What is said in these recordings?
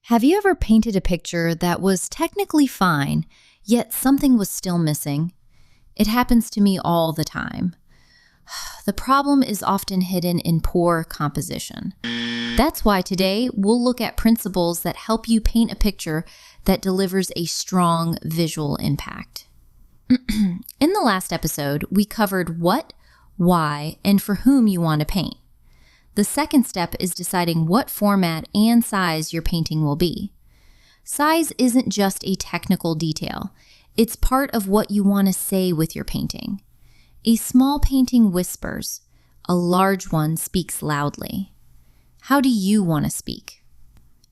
Have you ever painted a picture that was technically fine, yet something was still missing? It happens to me all the time. The problem is often hidden in poor composition. That's why today we'll look at principles that help you paint a picture that delivers a strong visual impact. In the last episode, we covered what, why, and for whom you want to paint. The second step is deciding what format and size your painting will be. Size isn't just a technical detail. It's part of what you want to say with your painting. A small painting whispers. A large one speaks loudly. How do you want to speak?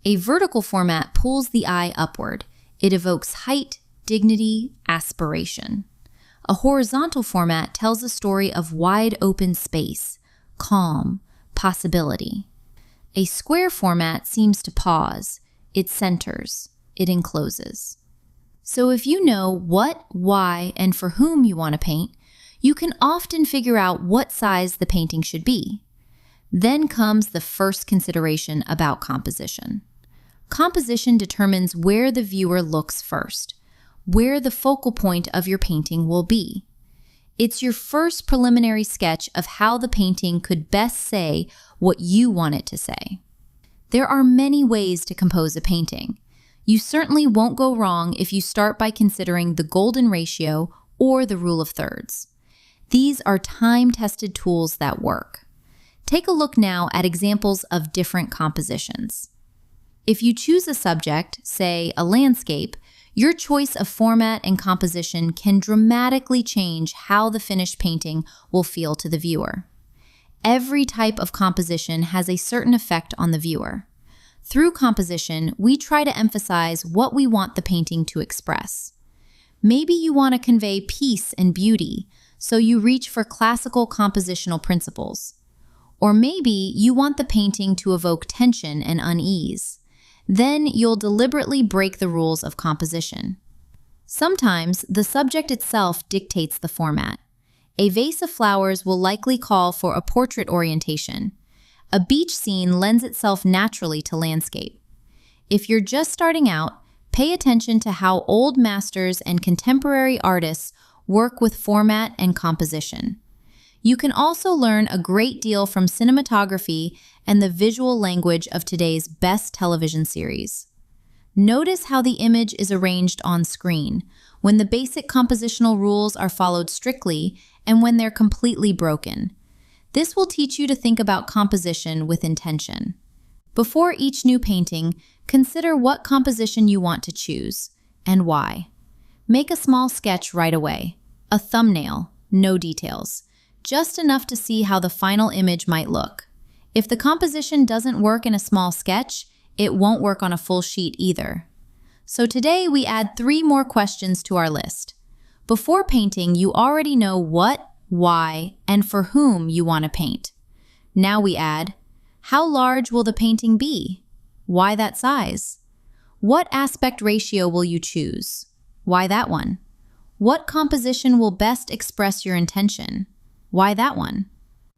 A vertical format pulls the eye upward. It evokes height, dignity, aspiration. A horizontal format tells a story of wide open space, calm, possibility. A square format seems to pause. It centers. It encloses. So if you know what, why, and for whom you want to paint, you can often figure out what size the painting should be. Then comes the first consideration about composition. Composition determines where the viewer looks first, where the focal point of your painting will be. It's your first preliminary sketch of how the painting could best say what you want it to say. There are many ways to compose a painting. You certainly won't go wrong if you start by considering the golden ratio or the rule of thirds. These are time-tested tools that work. Take a look now at examples of different compositions. If you choose a subject, say a landscape, your choice of format and composition can dramatically change how the finished painting will feel to the viewer. Every type of composition has a certain effect on the viewer. Through composition, we try to emphasize what we want the painting to express. Maybe you want to convey peace and beauty, so you reach for classical compositional principles. Or maybe you want the painting to evoke tension and unease. Then you'll deliberately break the rules of composition. Sometimes the subject itself dictates the format. A vase of flowers will likely call for a portrait orientation. A beach scene lends itself naturally to landscape. If you're just starting out, pay attention to how old masters and contemporary artists work with format and composition. You can also learn a great deal from cinematography and the visual language of today's best television series. Notice how the image is arranged on screen, when the basic compositional rules are followed strictly and when they're completely broken. This will teach you to think about composition with intention. Before each new painting, consider what composition you want to choose and why. Make a small sketch right away. A thumbnail, no details. Just enough to see how the final image might look. If the composition doesn't work in a small sketch, it won't work on a full sheet either. So today we add 3 more questions to our list. Before painting, you already know what, why, and for whom you want to paint. Now we add, how large will the painting be? Why that size? What aspect ratio will you choose? Why that one? What composition will best express your intention? Why that one?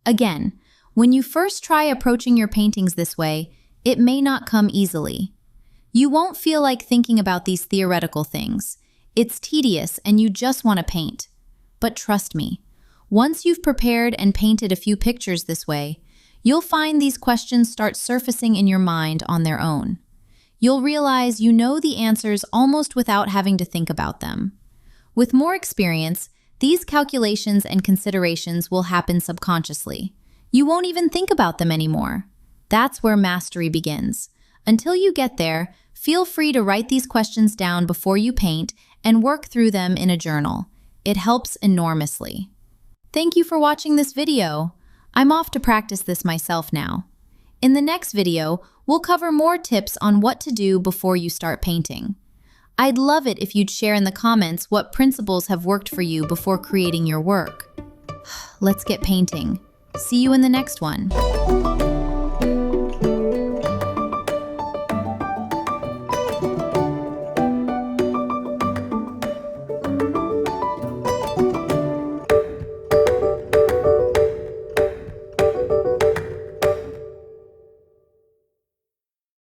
Again, when you first try approaching your paintings this way, it may not come easily. You won't feel like thinking about these theoretical things. It's tedious and you just want to paint. But trust me, once you've prepared and painted a few pictures this way, you'll find these questions start surfacing in your mind on their own. You'll realize you know the answers almost without having to think about them. With more experience, these calculations and considerations will happen subconsciously. You won't even think about them anymore. That's where mastery begins. Until you get there, feel free to write these questions down before you paint and work through them in a journal. It helps enormously. Thank you for watching this video. I'm off to practice this myself now. In the next video, we'll cover more tips on what to do before you start painting. I'd love it if you'd share in the comments what principles have worked for you before creating your work. Let's get painting. See you in the next one.